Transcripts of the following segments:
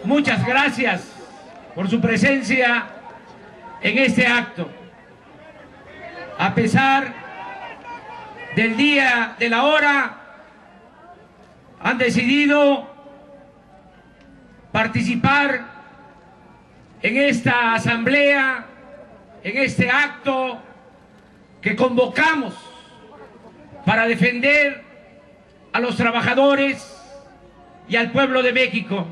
muchas gracias por su presencia en este acto. A pesar del día, de la hora, han decidido participar en esta asamblea, en este acto que convocamos para defender a los trabajadores y al pueblo de México.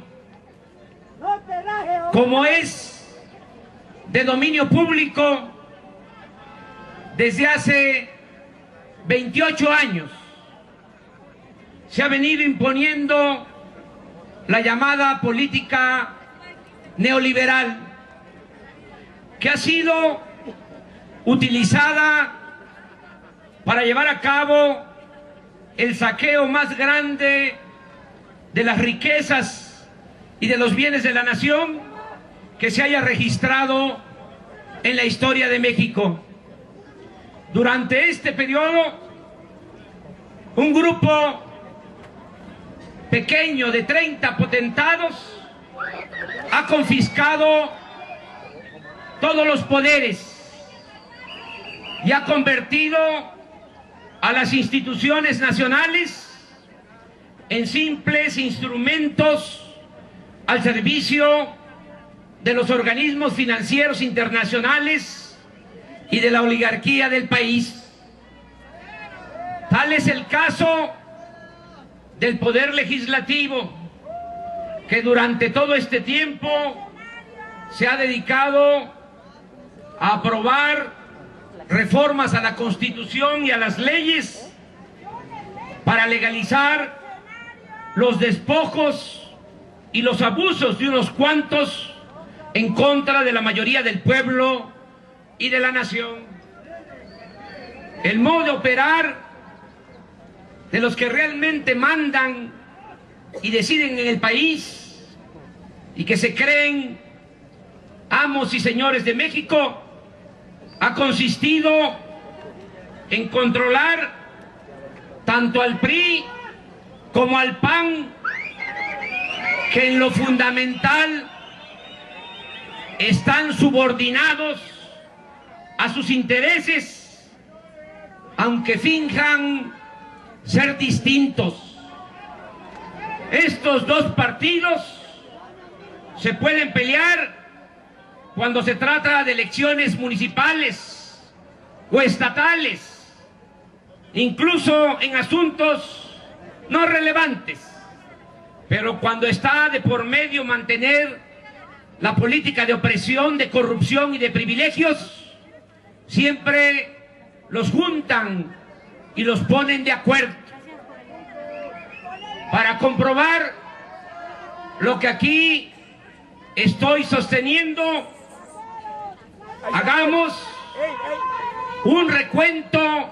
Como es de dominio público, desde hace 28 años se ha venido imponiendo la llamada política neoliberal, que ha sido utilizada para llevar a cabo el saqueo más grande de las riquezas y de los bienes de la nación que se haya registrado en la historia de México. Durante este periodo, un grupo pequeño de 30 potentados ha confiscado todos los poderes y ha convertido a las instituciones nacionales en simples instrumentos al servicio de los organismos financieros internacionales y de la oligarquía del país. Tal es el caso del Poder Legislativo, que durante todo este tiempo se ha dedicado a aprobar reformas a la Constitución y a las leyes para legalizar los despojos y los abusos de unos cuantos en contra de la mayoría del pueblo y de la nación. El modo de operar de los que realmente mandan y deciden en el país y que se creen amos y señores de México ha consistido en controlar tanto al PRI como al PAN, que en lo fundamental están subordinados a sus intereses, aunque finjan ser distintos. Estos dos partidos se pueden pelear cuando se trata de elecciones municipales o estatales, incluso en asuntos no relevantes, pero cuando está de por medio mantener la política de opresión, de corrupción y de privilegios, siempre los juntan y los ponen de acuerdo. Para comprobar lo que aquí estoy sosteniendo, hagamos un recuento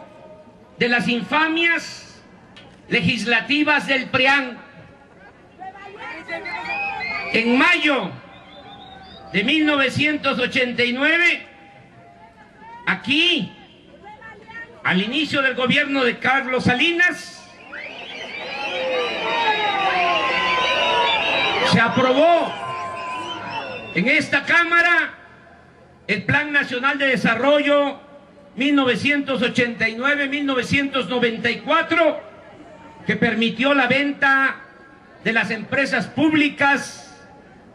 de las infamias legislativas del PRIAN. En mayo de 1989, aquí, al inicio del gobierno de Carlos Salinas, se aprobó en esta Cámara el Plan Nacional de Desarrollo 1989-1994, que permitió la venta de las empresas públicas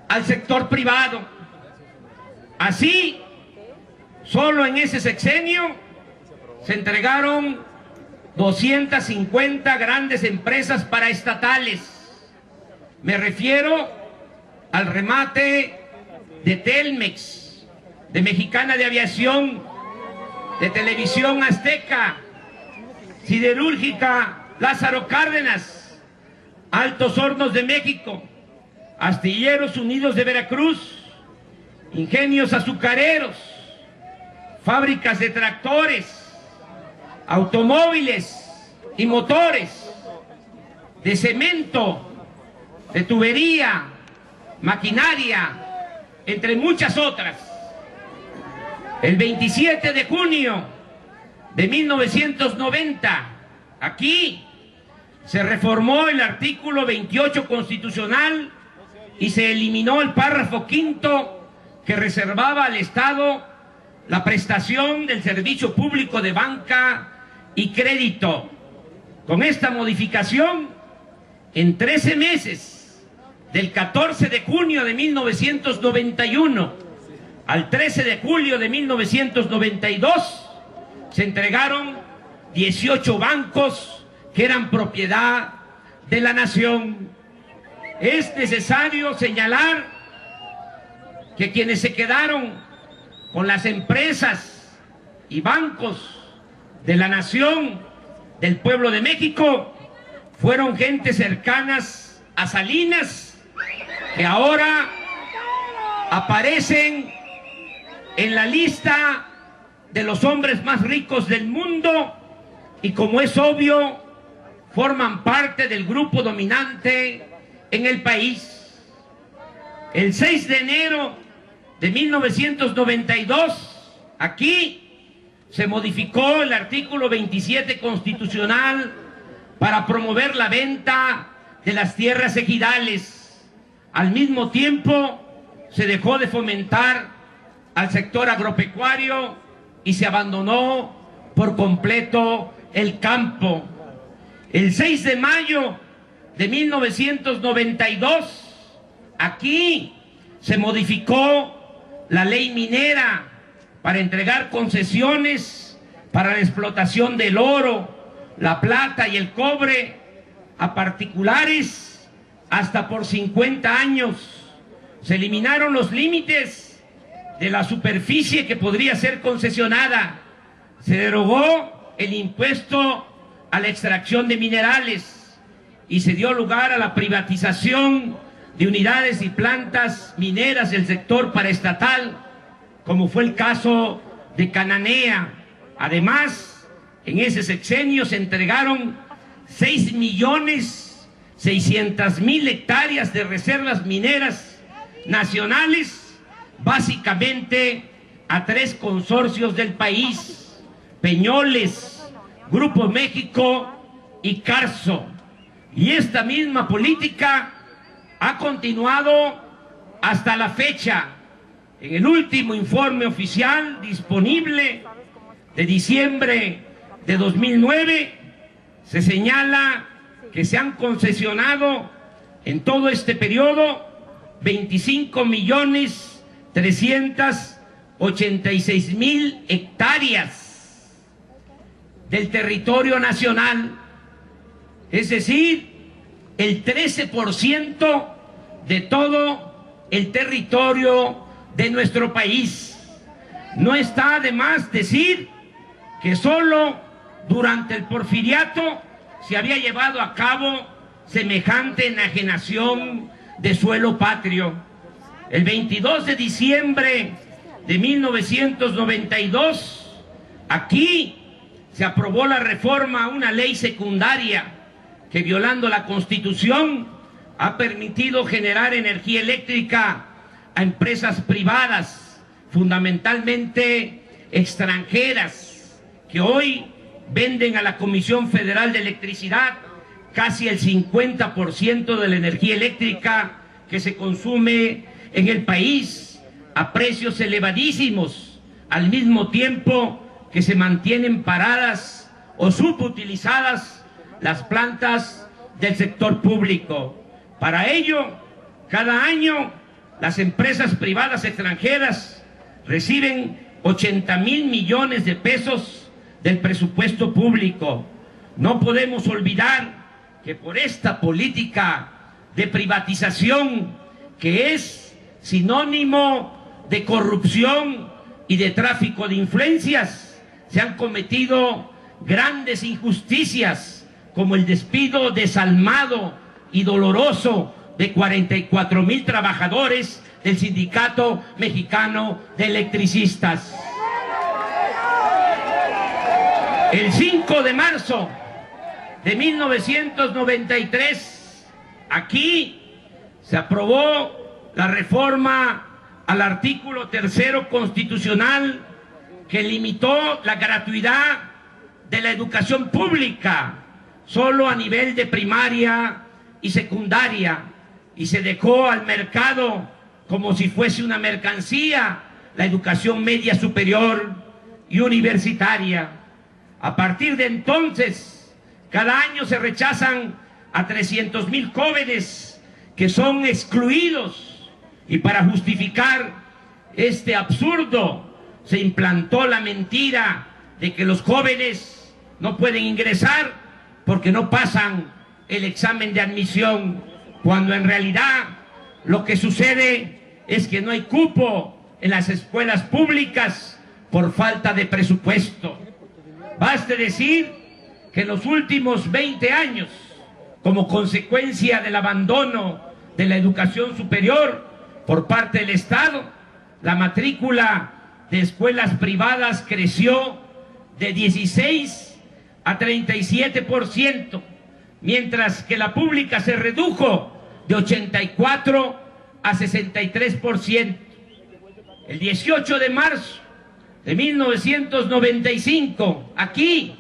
al sector privado. Así, solo en ese sexenio se entregaron 250 grandes empresas paraestatales. Me refiero al remate de Telmex, de Mexicana de Aviación, de Televisión Azteca, Siderúrgica Lázaro Cárdenas, Altos Hornos de México, Astilleros Unidos de Veracruz, Ingenios Azucareros, fábricas de tractores, automóviles y motores, de cemento, de tubería, maquinaria, entre muchas otras. El 27 de junio de 1990, aquí se reformó el artículo 28 constitucional y se eliminó el párrafo quinto que reservaba al Estado la prestación del servicio público de banca y crédito. Con esta modificación, en 13 meses, del 14 de junio de 1991 al 13 de julio de 1992, se entregaron 18 bancos que eran propiedad de la nación. Es necesario señalar que quienes se quedaron con las empresas y bancos de la nación, del pueblo de México, fueron gentes cercanas a Salinas, que ahora aparecen en la lista de los hombres más ricos del mundo y, como es obvio, forman parte del grupo dominante en el país. El 6 de enero de 1992, aquí se modificó el artículo 27 constitucional para promover la venta de las tierras ejidales. Al mismo tiempo, se dejó de fomentar al sector agropecuario y se abandonó por completo el campo. El 6 de mayo de 1992, aquí se modificó la ley minera para entregar concesiones para la explotación del oro, la plata y el cobre a particulares hasta por 50 años. Se eliminaron los límites de la superficie que podría ser concesionada. Se derogó el impuesto a la extracción de minerales y se dio lugar a la privatización de unidades y plantas mineras del sector paraestatal, como fue el caso de Cananea. Además, en ese sexenio se entregaron 6.600.000 hectáreas de reservas mineras nacionales, básicamente a 3 consorcios del país: Peñoles, Grupo México y Carso. Y esta misma política ha continuado hasta la fecha. En el último informe oficial disponible de diciembre de 2009, se señala que se han concesionado en todo este periodo 25.386.000 hectáreas del territorio nacional, es decir, el 13% de todo el territorio de nuestro país. No está de más decir que solo durante el porfiriato se había llevado a cabo semejante enajenación de suelo patrio. El 22 de diciembre de 1992, aquí se aprobó la reforma a una ley secundaria que, violando la Constitución, ha permitido generar energía eléctrica a empresas privadas, fundamentalmente extranjeras, que hoy venden a la Comisión Federal de Electricidad casi el 50% de la energía eléctrica que se consume en el país a precios elevadísimos, al mismo tiempo que se mantienen paradas o subutilizadas las plantas del sector público. Para ello, cada año las empresas privadas extranjeras reciben 80.000 millones de pesos del presupuesto público. No podemos olvidar que por esta política de privatización, que es sinónimo de corrupción y de tráfico de influencias, se han cometido grandes injusticias, como el despido desalmado y doloroso de 44.000 trabajadores del Sindicato Mexicano de Electricistas. El 5 de marzo de 1993, aquí se aprobó la reforma al artículo 3º constitucional que limitó la gratuidad de la educación pública solo a nivel de primaria y secundaria. y se dejó al mercado como si fuese una mercancía la educación media superior y universitaria. A partir de entonces, cada año se rechazan a 300,000 jóvenes que son excluidos, y para justificar este absurdo se implantó la mentira de que los jóvenes no pueden ingresar porque no pasan el examen de admisión, cuando en realidad lo que sucede es que no hay cupo en las escuelas públicas por falta de presupuesto. Baste decir que en los últimos 20 años, como consecuencia del abandono de la educación superior por parte del Estado, la matrícula de escuelas privadas creció de 16 a 37%, mientras que la pública se redujo de 84 a 63%. El 18 de marzo de 1995, aquí,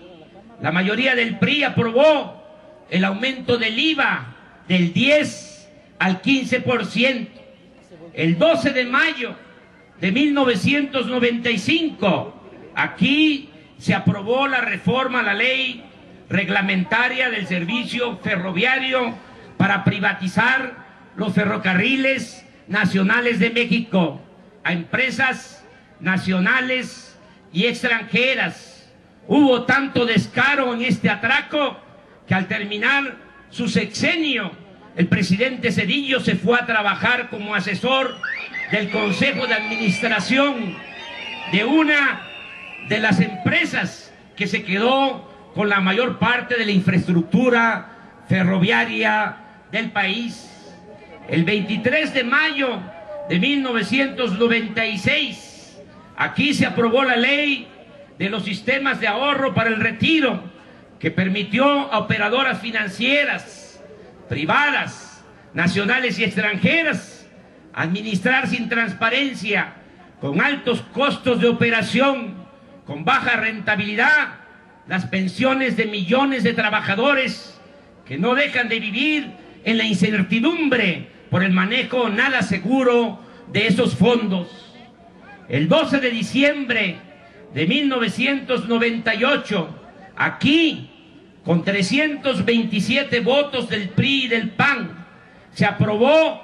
la mayoría del PRI aprobó el aumento del IVA del 10 al 15%. El 12 de mayo de 1995, aquí se aprobó la reforma a la ley reglamentaria del servicio ferroviario para privatizar los ferrocarriles nacionales de México a empresas nacionales y extranjeras. Hubo tanto descaro en este atraco que al terminar su sexenio, el presidente Zedillo se fue a trabajar como asesor del Consejo de Administración de una de las empresas que se quedó con la mayor parte de la infraestructura ferroviaria del país. El 23 de mayo de 1996, aquí se aprobó la ley de los sistemas de ahorro para el retiro, que permitió a operadoras financieras, privadas, nacionales y extranjeras, administrar sin transparencia, con altos costos de operación, con baja rentabilidad, las pensiones de millones de trabajadores que no dejan de vivir en la incertidumbre por el manejo nada seguro de esos fondos. El 12 de diciembre de 1998, aquí, con 327 votos del PRI y del PAN, se aprobó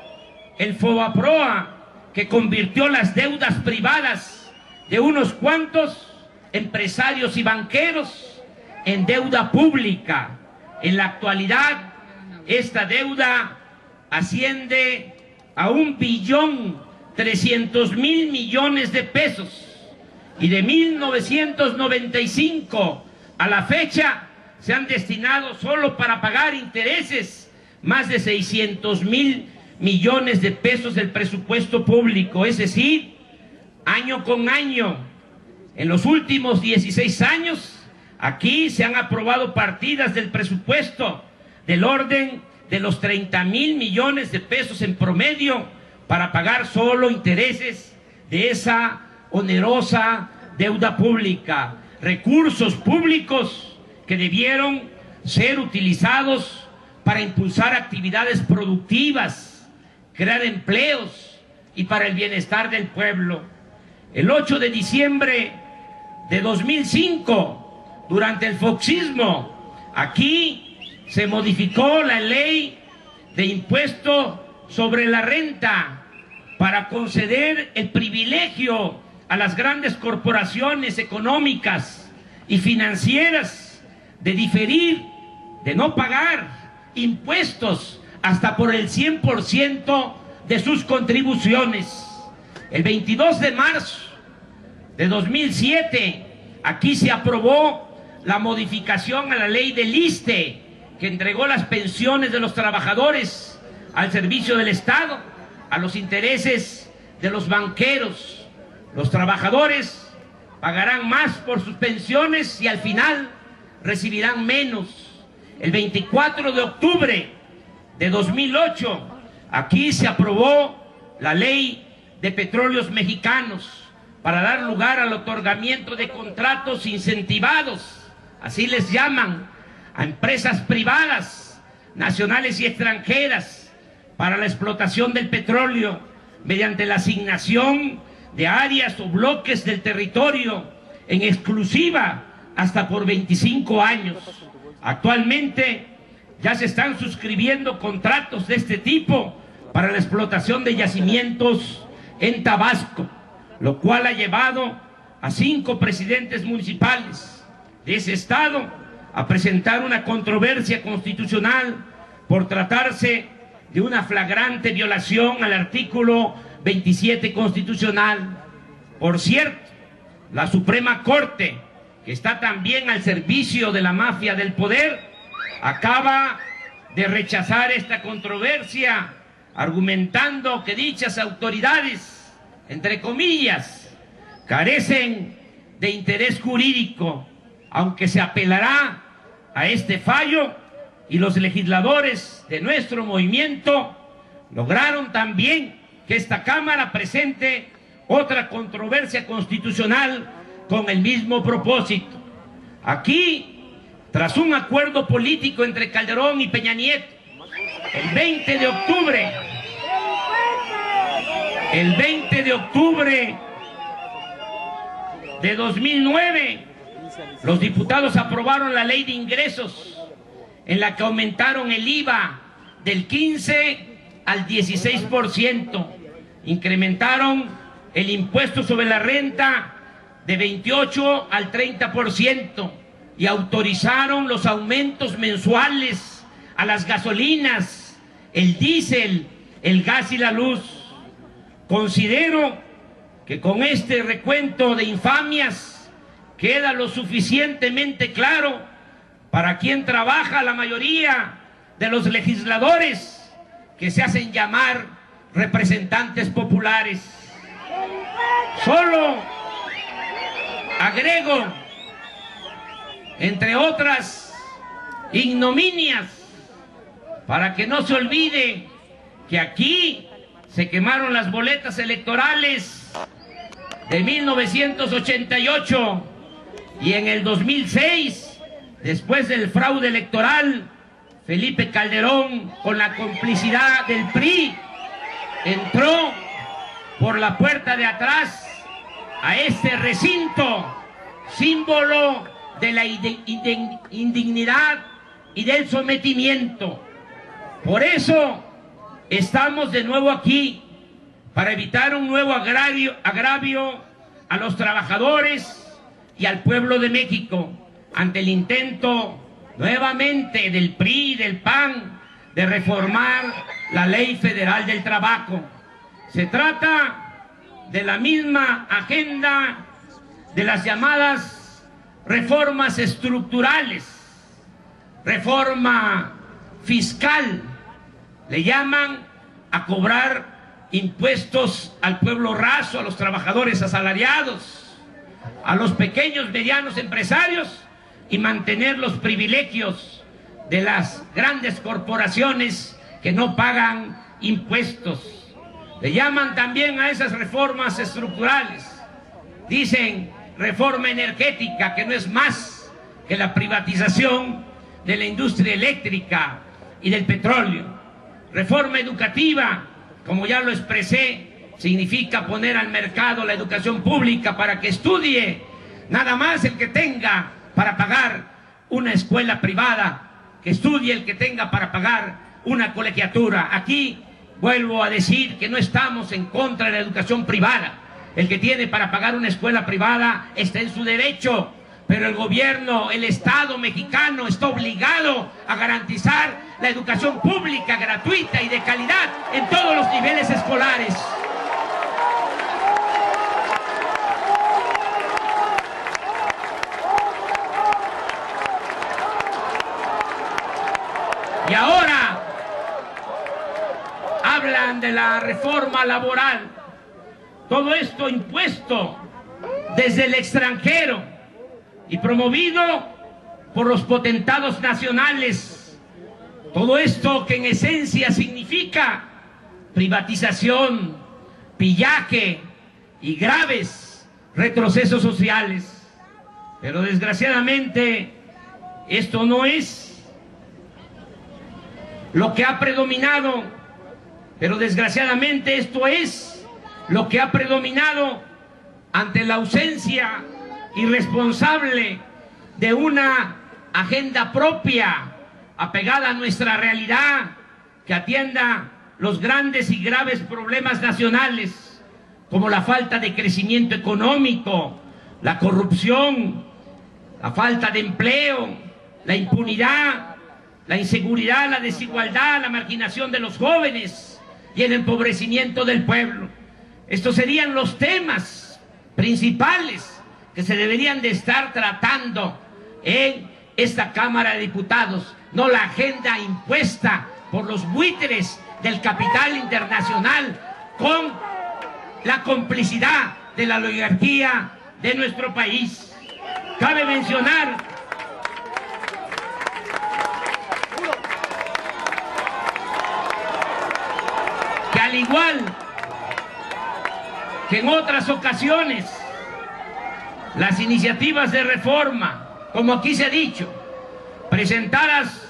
el FOBAPROA, que convirtió las deudas privadas de unos cuantos empresarios y banqueros en deuda pública. En la actualidad, esta deuda asciende a 1.300.000 millones de pesos, y de 1995 a la fecha se han destinado solo para pagar intereses más de 600.000 millones de pesos del presupuesto público. Es decir, año con año, en los últimos 16 años, aquí se han aprobado partidas del presupuesto del orden de los 30.000 millones de pesos en promedio para pagar solo intereses de esa onerosa deuda pública. Recursos públicos que debieron ser utilizados para impulsar actividades productivas, crear empleos y para el bienestar del pueblo. El 8 de diciembre de 2005, durante el foxismo, aquí se modificó la ley de impuesto sobre la renta para conceder el privilegio a las grandes corporaciones económicas y financieras de diferir, de no pagar impuestos hasta por el 100% de sus contribuciones. El 22 de marzo de 2007, aquí se aprobó la modificación a la ley del ISSSTE, que entregó las pensiones de los trabajadores al servicio del Estado, a los intereses de los banqueros. Los trabajadores pagarán más por sus pensiones y al final recibirán menos. El 24 de octubre de 2008, aquí se aprobó la ley de petróleos mexicanos para dar lugar al otorgamiento de contratos incentivados, así les llaman, a empresas privadas, nacionales y extranjeras, para la explotación del petróleo mediante la asignación de áreas o bloques del territorio en exclusiva hasta por 25 años. Actualmente ya se están suscribiendo contratos de este tipo para la explotación de yacimientos en Tabasco, lo cual ha llevado a 5 presidentes municipales de ese estado a presentar una controversia constitucional por tratarse de una flagrante violación al artículo 27 constitucional. Por cierto, la Suprema Corte, que está también al servicio de la mafia del poder, acaba de rechazar esta controversia, argumentando que dichas autoridades, entre comillas, carecen de interés jurídico, aunque se apelará a este fallo, y los legisladores de nuestro movimiento lograron también que esta Cámara presente otra controversia constitucional con el mismo propósito. Aquí, tras un acuerdo político entre Calderón y Peña Nieto, el 20 de octubre de 2009, los diputados aprobaron la ley de ingresos, en la que aumentaron el IVA del 15 al 16%, incrementaron el impuesto sobre la renta de 28 al 30% y autorizaron los aumentos mensuales a las gasolinas, el diésel, el gas y la luz. Considero que con este recuento de infamias queda lo suficientemente claro para quien trabaja la mayoría de los legisladores que se hacen llamar representantes populares. Solo agrego, entre otras ignominias, para que no se olvide que aquí se quemaron las boletas electorales de 1988 y en el 2006, después del fraude electoral, Felipe Calderón, con la complicidad del PRI, entró por la puerta de atrás a este recinto, símbolo de la indignidad y del sometimiento. Por eso estamos de nuevo aquí, para evitar un nuevo agravio a los trabajadores y al pueblo de México, ante el intento nuevamente del PRI y del PAN de reformar la Ley Federal del Trabajo. Se trata de la misma agenda de las llamadas reformas estructurales, reforma fiscal, le llaman a cobrar impuestos al pueblo raso, a los trabajadores asalariados, a los pequeños, medianos empresarios, y mantener los privilegios de las grandes corporaciones que no pagan impuestos. Le llaman también a esas reformas estructurales, dicen reforma energética, que no es más que la privatización de la industria eléctrica y del petróleo. Reforma educativa, como ya lo expresé, significa poner al mercado la educación pública para que estudie nada más el que tenga para pagar una escuela privada, que estudie el que tenga para pagar una colegiatura. Aquí vuelvo a decir que no estamos en contra de la educación privada. El que tiene para pagar una escuela privada está en su derecho, pero el gobierno, el Estado mexicano está obligado a garantizar la educación pública, gratuita y de calidad en todos los niveles escolares. Y ahora hablan de la reforma laboral. Todo esto impuesto desde el extranjero y promovido por los potentados nacionales. Todo esto que en esencia significa privatización, pillaje y graves retrocesos sociales. Pero desgraciadamente esto no es lo que ha predominado Pero desgraciadamente esto es lo que ha predominado ante la ausencia irresponsable de una agenda propia, apegada a nuestra realidad, que atienda los grandes y graves problemas nacionales, como la falta de crecimiento económico, la corrupción, la falta de empleo, la impunidad, la inseguridad, la desigualdad, la marginación de los jóvenes y el empobrecimiento del pueblo. Estos serían los temas principales que se deberían de estar tratando en esta Cámara de Diputados, no la agenda impuesta por los buitres del capital internacional con la complicidad de la oligarquía de nuestro país. Cabe mencionar que, al igual que en otras ocasiones, las iniciativas de reforma, como aquí se ha dicho, presentadas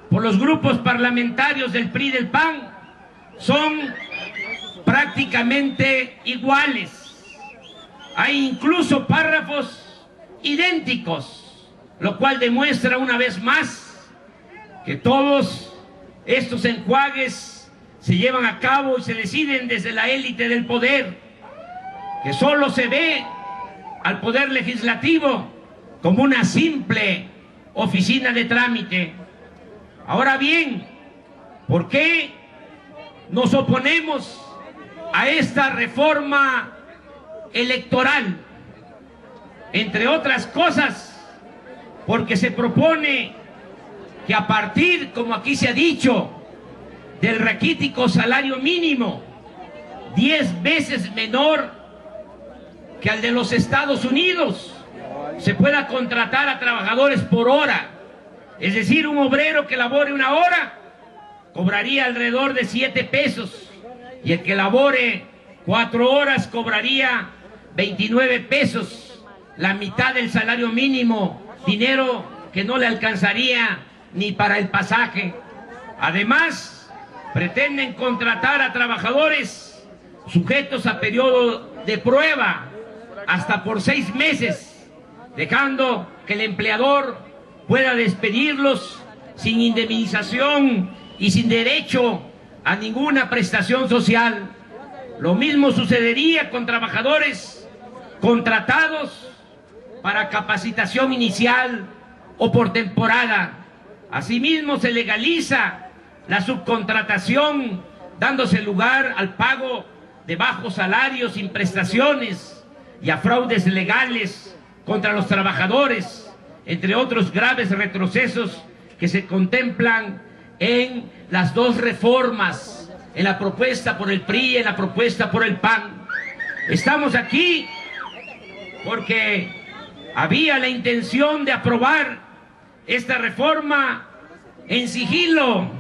por los grupos parlamentarios del PRI y del PAN, son prácticamente iguales. Hay incluso párrafos idénticos, lo cual demuestra una vez más que todos estos enjuagues se llevan a cabo y se deciden desde la élite del poder, que solo se ve al Poder Legislativo como una simple oficina de trámite. Ahora bien, ¿por qué nos oponemos a esta reforma electoral? Entre otras cosas, porque se propone que a partir, como aquí se ha dicho, del raquítico salario mínimo, 10 veces menor que al de los Estados Unidos, se pueda contratar a trabajadores por hora. Es decir, un obrero que labore una hora cobraría alrededor de 7 pesos y el que labore 4 horas cobraría 29 pesos, la mitad del salario mínimo, dinero que no le alcanzaría ni para el pasaje. Además, pretenden contratar a trabajadores sujetos a periodo de prueba hasta por 6 meses, dejando que el empleador pueda despedirlos sin indemnización y sin derecho a ninguna prestación social. Lo mismo sucedería con trabajadores contratados para capacitación inicial o por temporada. Asimismo, se legaliza la subcontratación, dándose lugar al pago de bajos salarios sin prestaciones y a fraudes legales contra los trabajadores, entre otros graves retrocesos que se contemplan en las dos reformas, en la propuesta por el PRI y en la propuesta por el PAN. Estamos aquí porque había la intención de aprobar esta reforma en sigilo,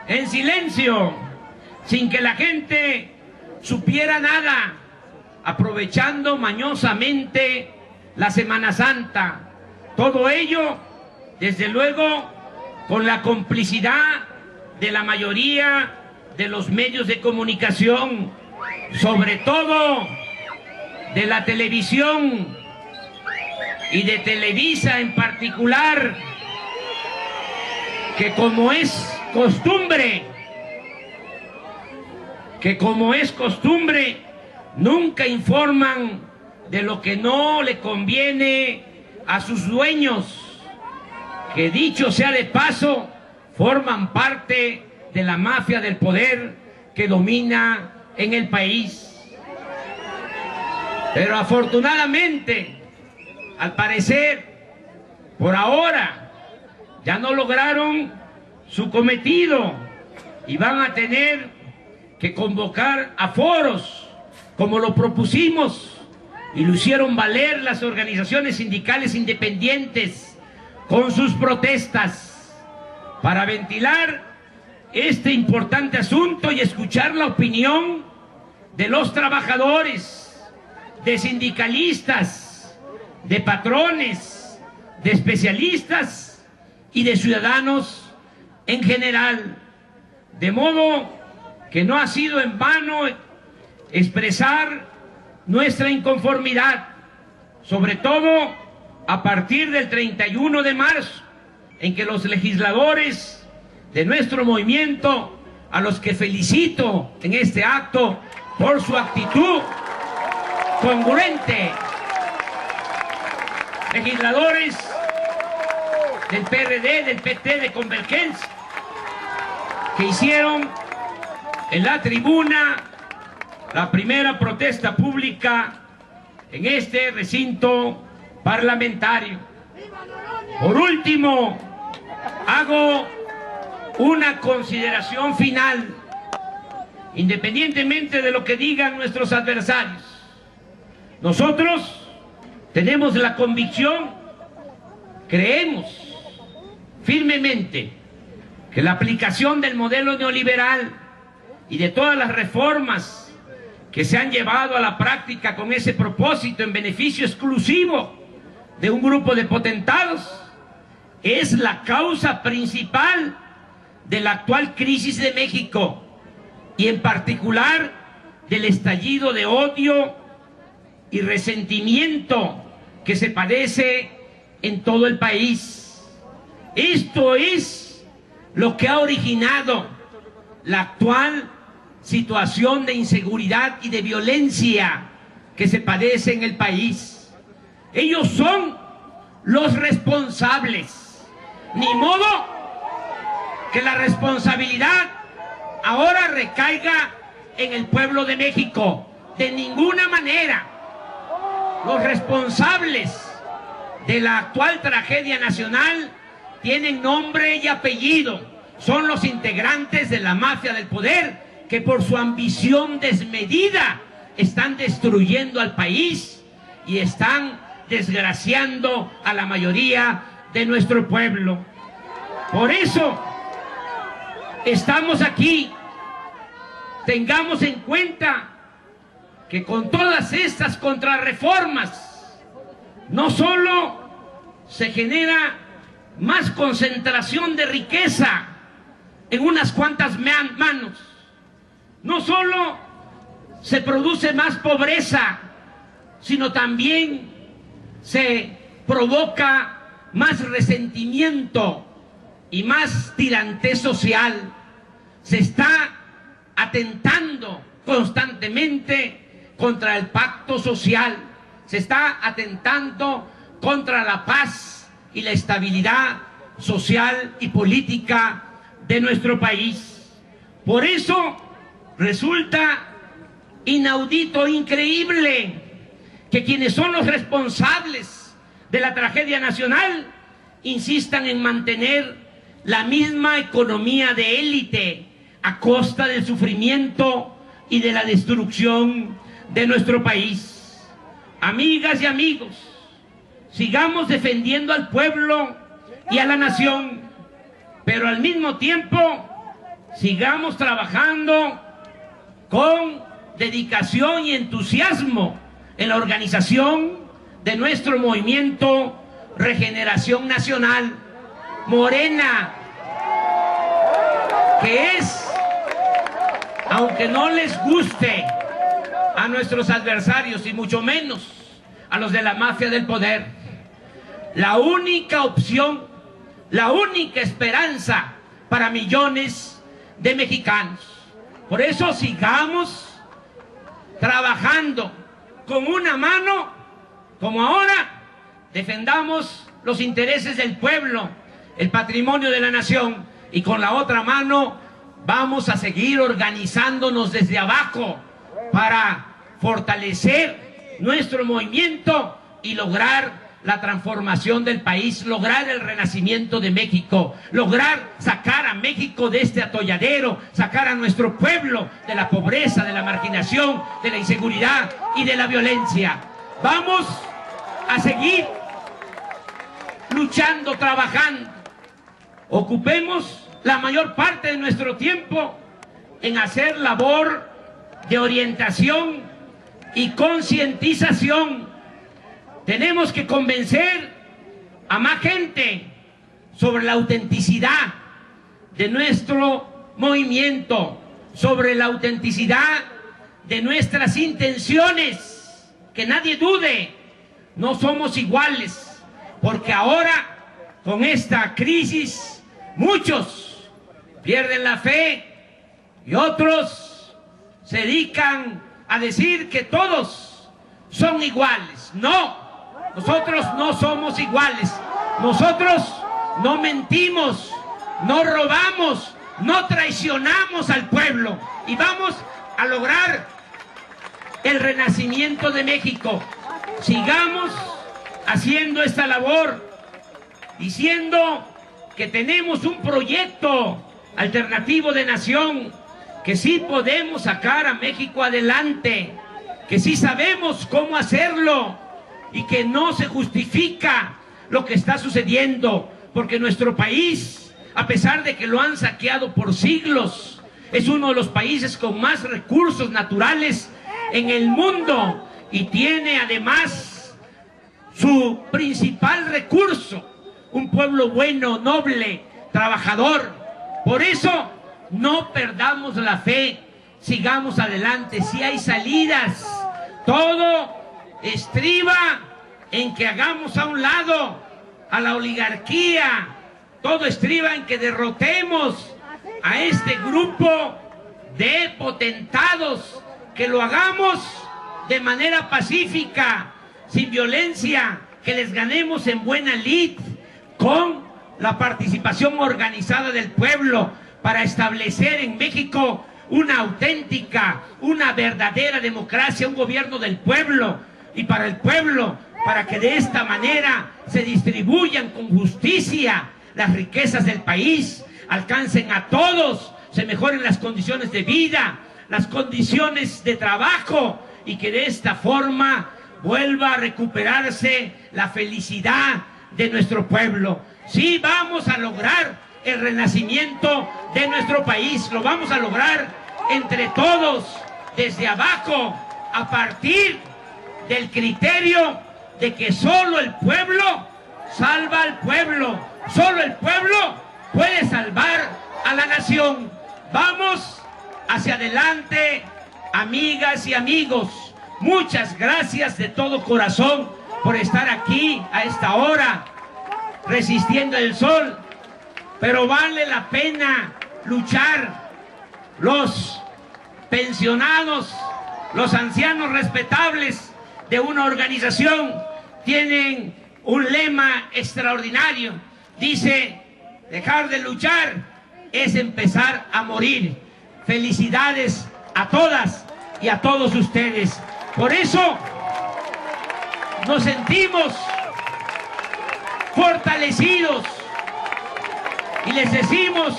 en silencio, sin que la gente supiera nada, aprovechando mañosamente la Semana Santa. Todo ello, desde luego, con la complicidad de la mayoría de los medios de comunicación, sobre todo de la televisión y de Televisa en particular, que como es costumbre, nunca informan de lo que no le conviene a sus dueños, que dicho sea de paso, forman parte de la mafia del poder que domina en el país. Pero afortunadamente, al parecer, por ahora, ya no lograron su cometido y van a tener que convocar a foros, como lo propusimos y lo hicieron valer las organizaciones sindicales independientes con sus protestas, para ventilar este importante asunto y escuchar la opinión de los trabajadores, de sindicalistas, de patrones, de especialistas y de ciudadanos en general, de modo que no ha sido en vano expresar nuestra inconformidad, sobre todo a partir del 31 de marzo, en que los legisladores de nuestro movimiento, a los que felicito en este acto por su actitud congruente, legisladores del PRD, del PT, de Convergencia, que hicieron en la tribuna la primera protesta pública en este recinto parlamentario. Por último, hago una consideración final, independientemente de lo que digan nuestros adversarios. Nosotros tenemos la convicción, creemos firmemente que la aplicación del modelo neoliberal y de todas las reformas que se han llevado a la práctica con ese propósito en beneficio exclusivo de un grupo de potentados es la causa principal de la actual crisis de México y en particular del estallido de odio y resentimiento que se padece en todo el país. Esto es lo que ha originado la actual situación de inseguridad y de violencia que se padece en el país. Ellos son los responsables. Ni modo que la responsabilidad ahora recaiga en el pueblo de México. De ninguna manera. Los responsables de la actual tragedia nacional tienen nombre y apellido. Son los integrantes de la mafia del poder que por su ambición desmedida están destruyendo al país y están desgraciando a la mayoría de nuestro pueblo. Por eso estamos aquí. Tengamos en cuenta que con todas estas contrarreformas no solo se genera más concentración de riqueza en unas cuantas manos, no solo se produce más pobreza, sino también se provoca más resentimiento y más tirantez social. Se está atentando constantemente contra el pacto social, se está atentando contra la paz y la estabilidad social y política de nuestro país. Por eso resulta inaudito, increíble, que quienes son los responsables de la tragedia nacional insistan en mantener la misma economía de élite a costa del sufrimiento y de la destrucción de nuestro país. Amigas y amigos, sigamos defendiendo al pueblo y a la nación, pero al mismo tiempo sigamos trabajando con dedicación y entusiasmo en la organización de nuestro movimiento Regeneración Nacional, Morena, que es, aunque no les guste a nuestros adversarios y mucho menos a los de la mafia del poder, la única opción, la única esperanza para millones de mexicanos. Por eso sigamos trabajando con una mano, como ahora, defendamos los intereses del pueblo, el patrimonio de la nación, y con la otra mano vamos a seguir organizándonos desde abajo para fortalecer nuestro movimiento y lograr la transformación del país, lograr el renacimiento de México, lograr sacar a México de este atolladero, sacar a nuestro pueblo de la pobreza, de la marginación, de la inseguridad y de la violencia. Vamos a seguir luchando, trabajando. Ocupemos la mayor parte de nuestro tiempo en hacer labor de orientación y concientización. Tenemos que convencer a más gente sobre la autenticidad de nuestro movimiento, sobre la autenticidad de nuestras intenciones. Que nadie dude, no somos iguales, porque ahora con esta crisis muchos pierden la fe y otros se dedican a decir que todos son iguales. No, nosotros no somos iguales. Nosotros no mentimos, no robamos, no traicionamos al pueblo y vamos a lograr el renacimiento de México. Sigamos haciendo esta labor, diciendo que tenemos un proyecto alternativo de nación, que sí podemos sacar a México adelante, que sí sabemos cómo hacerlo y que no se justifica lo que está sucediendo, porque nuestro país, a pesar de que lo han saqueado por siglos, es uno de los países con más recursos naturales en el mundo y tiene además su principal recurso, un pueblo bueno, noble, trabajador. Por eso no perdamos la fe, sigamos adelante. Si hay salidas, todo estriba en que hagamos a un lado a la oligarquía, todo estriba en que derrotemos a este grupo de potentados, que lo hagamos de manera pacífica, sin violencia, que les ganemos en buena lid, con la participación organizada del pueblo, para establecer en México una auténtica, una verdadera democracia, un gobierno del pueblo y para el pueblo, para que de esta manera se distribuyan con justicia las riquezas del país, alcancen a todos, se mejoren las condiciones de vida, las condiciones de trabajo y que de esta forma vuelva a recuperarse la felicidad de nuestro pueblo. Sí, vamos a lograr el renacimiento de nuestro país, lo vamos a lograr entre todos, desde abajo, a partir del criterio de que solo el pueblo salva al pueblo, solo el pueblo puede salvar a la nación. Vamos hacia adelante, amigas y amigos. Muchas gracias de todo corazón por estar aquí a esta hora, resistiendo el sol, pero vale la pena luchar. Los pensionados, los ancianos respetables de una organización tienen un lema extraordinario. Dice: dejar de luchar es empezar a morir. Felicidades a todas y a todos ustedes. Por eso nos sentimos fortalecidos y les decimos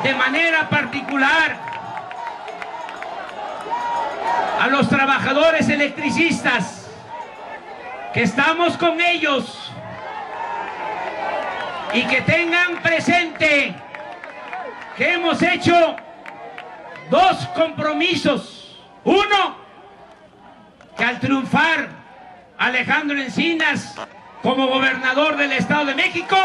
de manera particular a los trabajadores electricistas que estamos con ellos y que tengan presente que hemos hecho dos compromisos. Uno, que al triunfar Alejandro Encinas como gobernador del Estado de México,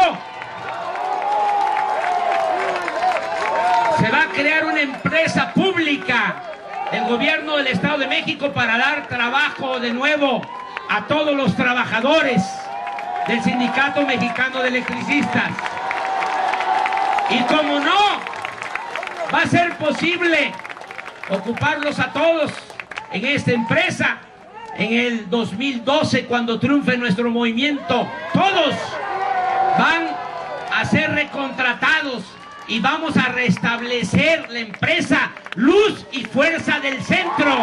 se va a crear una empresa pública del gobierno del Estado de México para dar trabajo de nuevo a todos los trabajadores del Sindicato Mexicano de Electricistas. Y como no va a ser posible ocuparlos a todos en esta empresa, en el 2012, cuando triunfe nuestro movimiento, todos van a ser recontratados y vamos a restablecer la empresa Luz y Fuerza del Centro.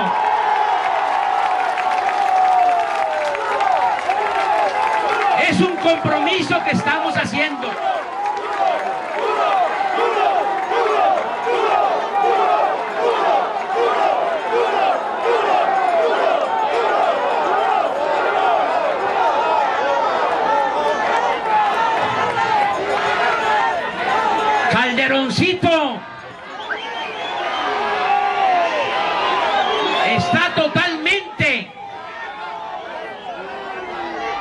Es un compromiso que estamos haciendo. Calderoncito está totalmente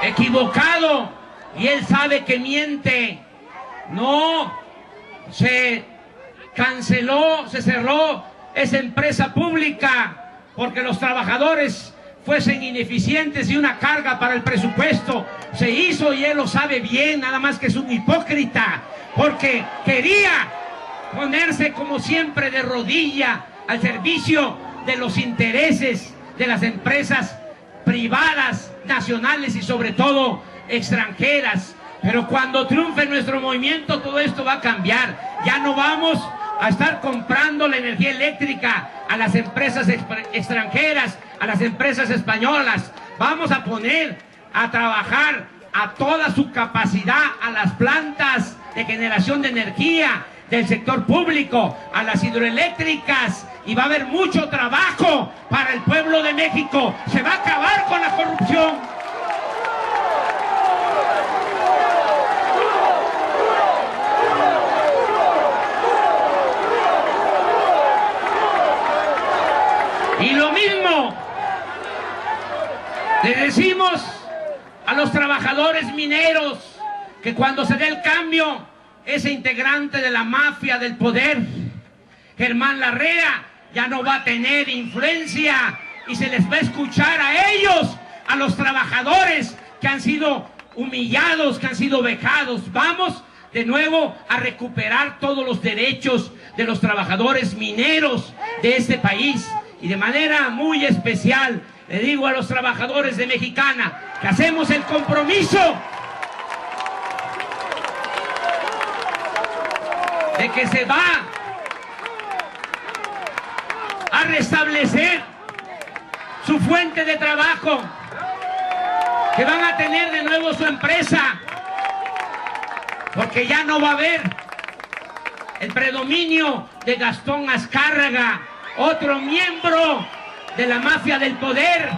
equivocado y él sabe que miente. No se canceló, se cerró esa empresa pública porque los trabajadores fuesen ineficientes y una carga para el presupuesto. Se hizo y él lo sabe bien, nada más que es un hipócrita, porque quería ponerse como siempre de rodilla al servicio de los intereses de las empresas privadas, nacionales y sobre todo extranjeras. Pero cuando triunfe nuestro movimiento, todo esto va a cambiar. Ya no vamos a estar comprando la energía eléctrica a las empresas extranjeras, a las empresas españolas. Vamos a poner a trabajar a toda su capacidad a las plantas de generación de energía del sector público, a las hidroeléctricas, y va a haber mucho trabajo para el pueblo de México. Se va a acabar con la corrupción. Y lo mismo le decimos a los trabajadores mineros, que cuando se dé el cambio, ese integrante de la mafia del poder, Germán Larrea, ya no va a tener influencia y se les va a escuchar a ellos, a los trabajadores que han sido humillados, que han sido vejados. Vamos de nuevo a recuperar todos los derechos de los trabajadores mineros de este país. Y de manera muy especial le digo a los trabajadores de Mexicana que hacemos el compromiso de que se va a restablecer su fuente de trabajo, que van a tener de nuevo su empresa, porque ya no va a haber el predominio de Gastón Azcárraga, otro miembro de la mafia del poder,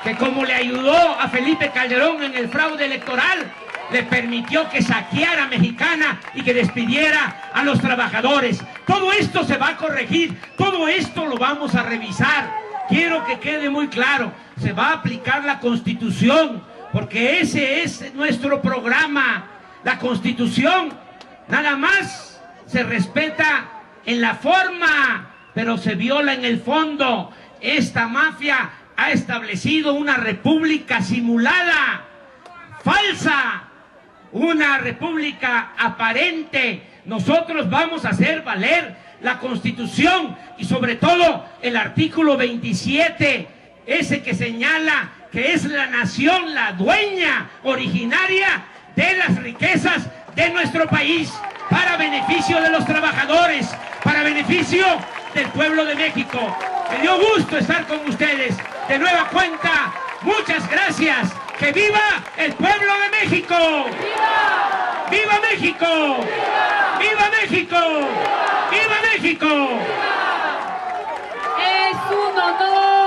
que como le ayudó a Felipe Calderón en el fraude electoral, le permitió que saqueara Mexicana y que despidiera a los trabajadores. Todo esto se va a corregir, todo esto lo vamos a revisar. Quiero que quede muy claro, se va a aplicar la Constitución, porque ese es nuestro programa. La Constitución nada más se respeta en la forma, pero se viola en el fondo. Esta mafia ha establecido una república simulada, falsa, una república aparente. Nosotros vamos a hacer valer la Constitución y sobre todo el artículo 27, ese que señala que es la nación la dueña originaria de las riquezas de nuestro país, para beneficio de los trabajadores, para beneficio del pueblo de México. Me dio gusto estar con ustedes. De nueva cuenta, muchas gracias. ¡Que viva el pueblo de México! ¡Viva! ¡Viva México! ¡Viva! ¡Viva México! ¡Viva México!